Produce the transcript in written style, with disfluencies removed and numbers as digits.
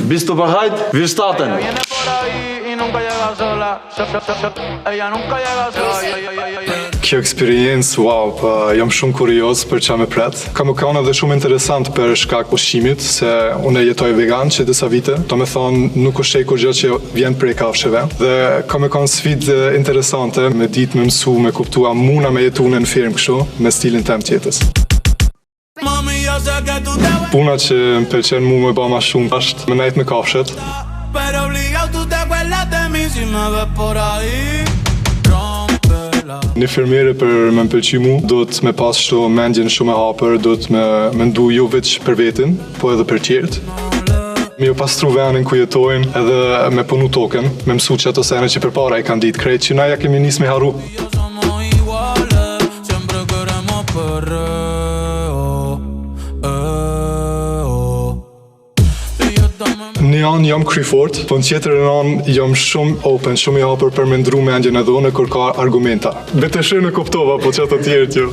Visto për hajt, virstaten. Kjo eksperiencë, wow, jam shumë kurioz për qa me pret. Ka më kanë edhe shumë interesant për shkak ushqimit, se unë jetoj vegan që disa vite. Do me thonë, nuk është kur gjë që vjen prej kafshëve. Dhe ka më kanë sfidë interesante, me ditë me mësu, me kuptua, muna me jetu në firmë kështu, me stilin tem tjetës. Puna që më pëlqen mu me ba ma shumë është me nejt me kafshet. Një firmire për me më pëlqy mu, do të me pas shto mendjen shumë e hapër, do të me ndu jo veç për vetin, po edhe për tjertë. Me jo pastru venin ku jetojnë edhe me punu token, me mësu që ato sene që përpara i kanë ditë krejt, që na ja kemi nis me haru. Një anë jam kryfort, po në tjetër anë jam shumë open, shumë i hapër për me ndru mendjen edhe unë kur ka argumenta. Bete shë në kuptova, po që ato tjerët jo.